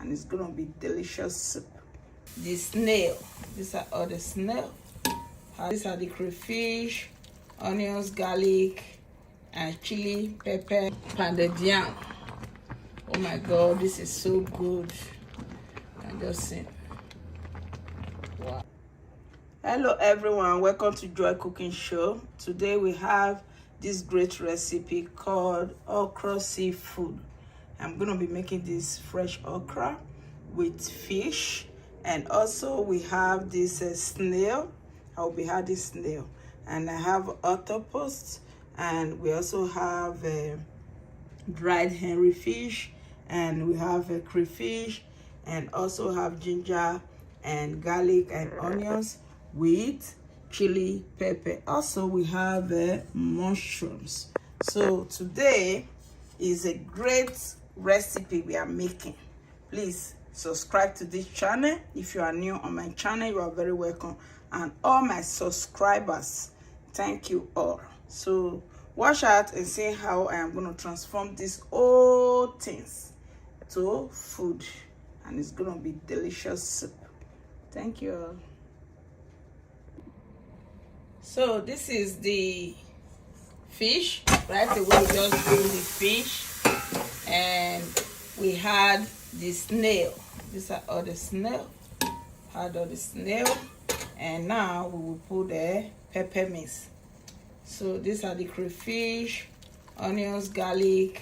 and it's gonna be delicious soup. The snail, these are all the snail. These are the crayfish, onions, garlic, and chili, pepper, pounded yam. Oh my god, this is so good. I can just see. Wow. Hello everyone, welcome to Joy Cooking Show. Today we have this great recipe called okra seafood. I'm gonna be making this fresh okra with fish, and also we have this snail. I'll be having snail, and I have octopus, and we also have dried Henry fish, and we have a crayfish, and also have ginger and garlic and onions with chili pepper. Also we have mushrooms. So today is a great recipe we are making. Please subscribe to this channel. If you are new on my channel, you are very welcome, and all my subscribers, thank you all. So watch out and see how I am going to transform these old things to food, and it's going to be delicious soup. Thank you all. So this is the fish. Right away we just do the fish, and we had the snail. These are all the snail. Had all the snail, and now we will put the pepper mix. So these are the crayfish, onions, garlic,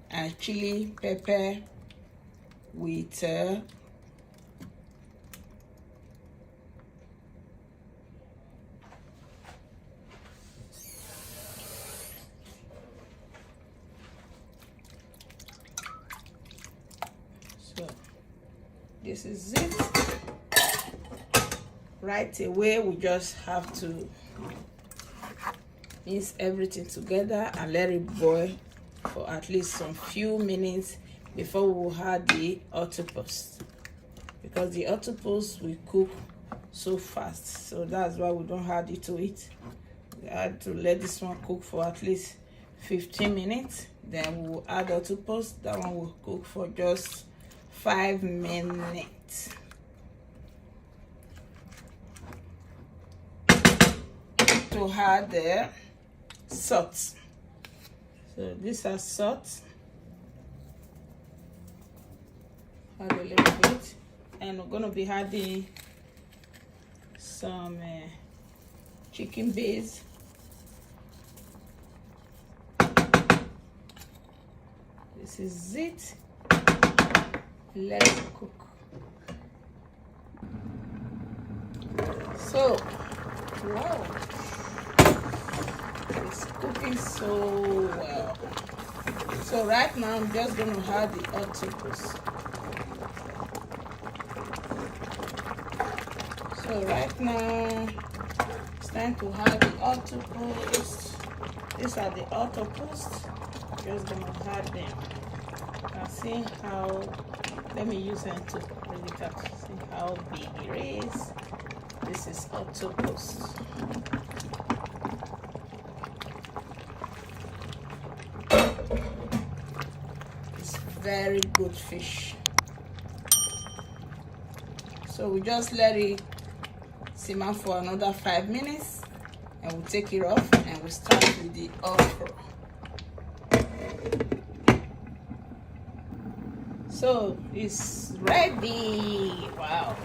and chili pepper with so this is it. Right away we just have to mix everything together and let it boil for at least some few minutes before we will add the octopus, because the octopus will cook so fast. So that's why we don't add it to it. We had to let this one cook for at least 15 minutes. Then we will add octopus. That one will cook for just 5 minutes. To add the salt. So these are salt. Add a little bit, and we're gonna be adding some chicken base. This is it. Let it cook. So wow, it's cooking so well. So right now I'm just gonna add the octopus. So right now it's time to add the octopus. These are the octopus. Just gonna add them. You can see how, let me use them to really see how big it is. This is octopus. It's very good fish. So we just let it simmer for another 5 minutes, and we'll take it off, and we'll start with the okra. So it's ready. Wow.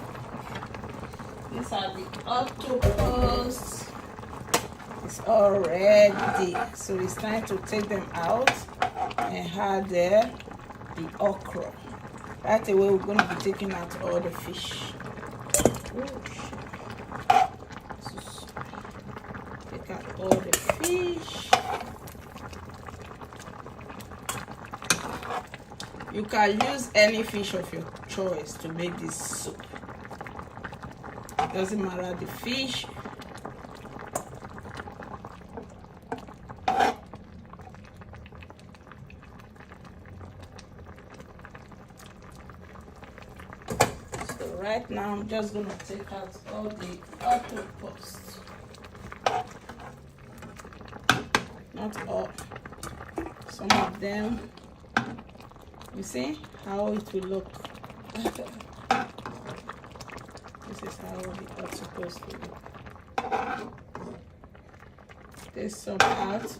These are the octopus. It's all ready. So it's time to take them out and add the okra. Right away we're going to be taking out all the fish. Take out all the fish. You can use any fish of your choice to make this soup. It doesn't matter the fish. So right now I'm just gonna take out all the octopus. Not all. Some of them, you see how it will look. This is how the octopus will look. Take some out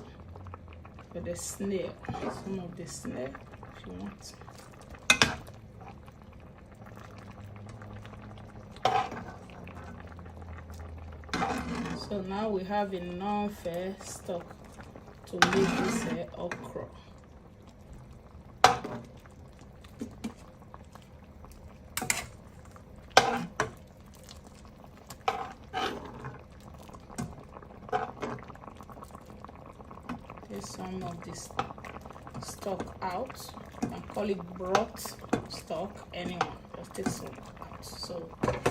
for the snail. Some of the snail if you want. So now we have enough stock to make this okra. Take some of this stock out. You can call it broth stock, anyone. Just take some out. So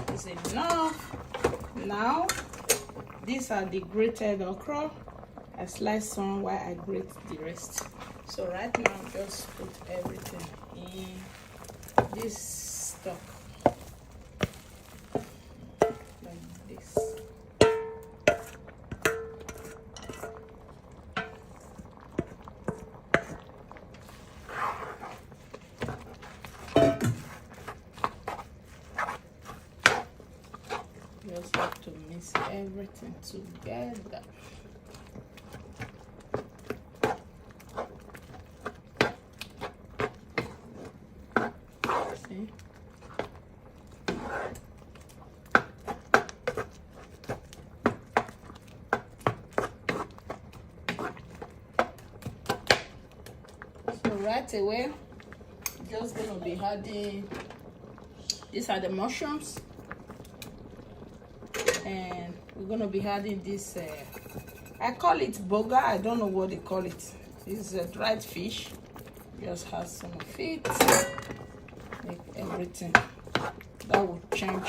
it's enough. Now these are the grated okra. I slice some while I grate the rest. So right now, just put everything in this stock like this. Just have to mix everything together. See? So right away, just gonna be adding. These are the mushrooms. And we're gonna be adding this I call it boga. I don't know what they call it. This is a dried fish. Just have some of it. Make everything. That will change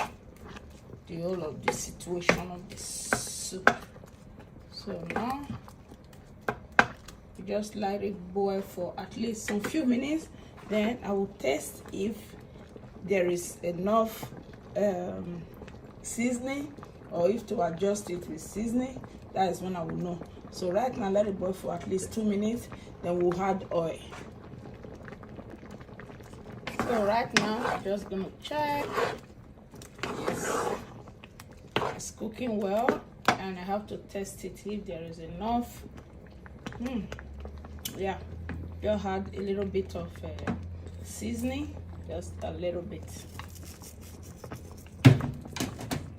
the whole of the situation of this soup. So now you just let it boil for at least some few minutes. Then I will test if there is enough seasoning, or if to adjust it with seasoning. That is when I will know. So right now, let it boil for at least 2 minutes, then we'll add oil. So right now, I'm just gonna check. Yes, it's cooking well, and I have to test it if there is enough. Yeah, just add a little bit of seasoning, just a little bit.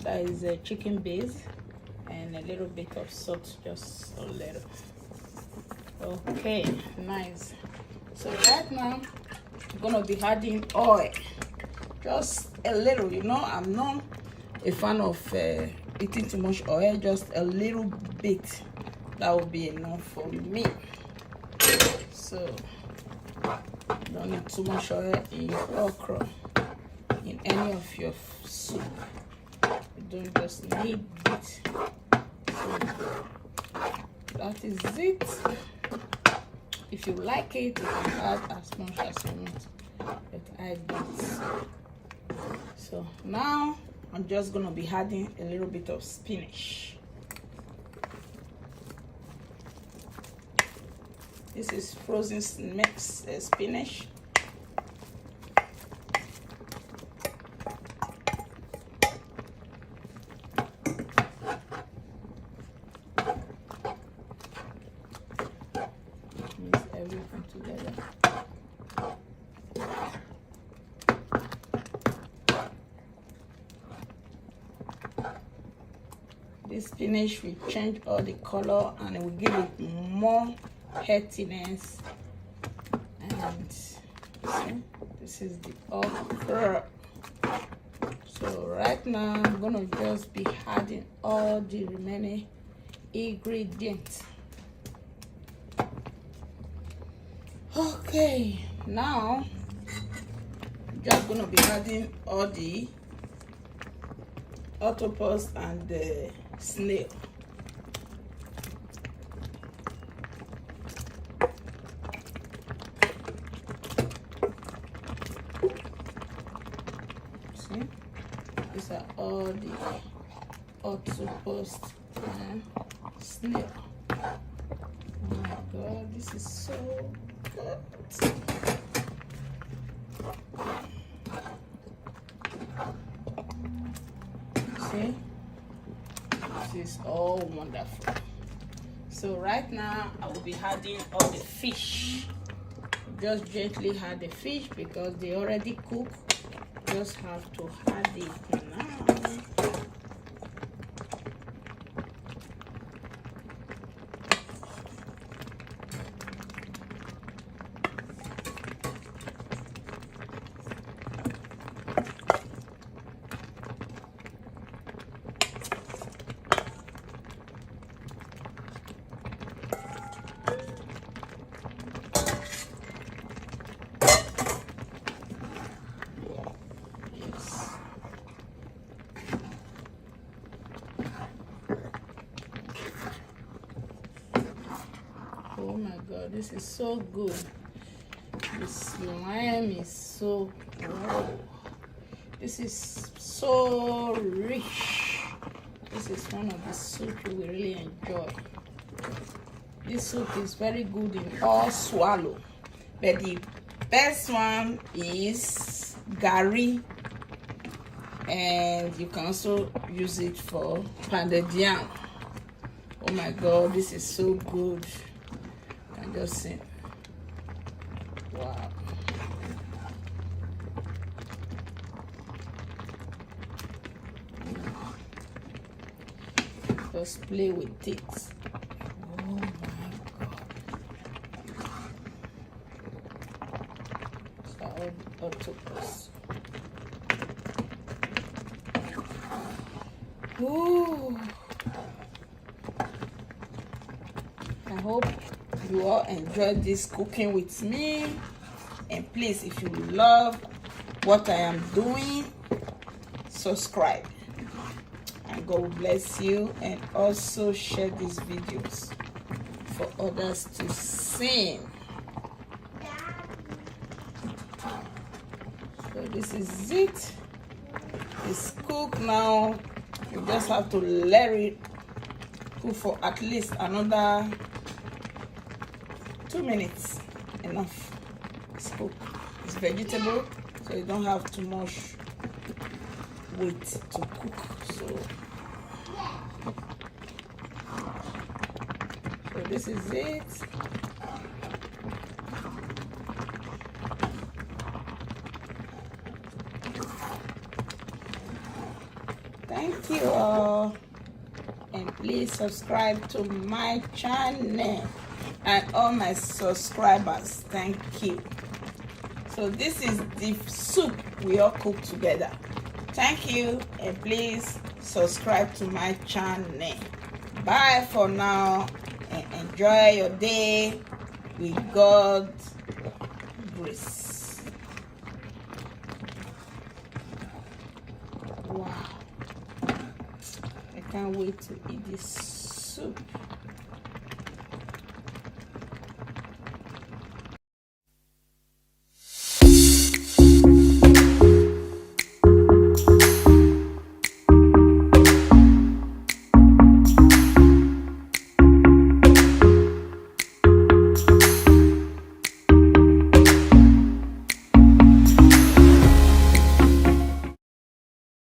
That is a chicken base, and a little bit of salt, just a little. Okay, nice. So right now I'm gonna be adding oil, just a little. You know, I'm not a fan of eating too much oil. Just a little bit, that will be enough for me. So don't need too much oil in your okra, in any of your soup. You don't just need it. So that is it. If you like it, you can add as much as you want, but I don't. So now I'm just gonna be adding a little bit of spinach. This is frozen mixed spinach. Mix everything together. This spinach will change all the color, and it will give it more heartiness. And see, this is the okra. So right now I'm gonna just be adding all the remaining ingredients. Okay, now just gonna be adding all the octopus and the snail. See, these are all the octopus and snail. Oh my god, this is so good. is all wonderful. So right now I will be adding all the fish. Just gently add the fish because they already cooked. Just have to add it now. Oh my god, this is so good. This lamb is so, wow. This is so rich. This is one of the soup we really enjoy. This soup is very good in all swallow, but the best one is gari, and you can also use it for pounded yam. Oh my god, this is so good. I can just see. Wow. Just play with it. Oh my god. So octopus. Ooh. I hope you all enjoyed this cooking with me, and please, if you love what I am doing, subscribe, and God will bless you, and also share these videos for others to see. So this is it. It's cooked now. You just have to let it cook for at least another 2 minutes. Enough. It's cooked. It's vegetable, so you don't have too much weight to cook. So this is it. Thank you all, and please subscribe to my channel, and all my subscribers, thank you. So this is the soup we all cook together. Thank you, and please subscribe to my channel. Bye for now, and enjoy your day with God's grace. Wow, I can't wait to eat this soup.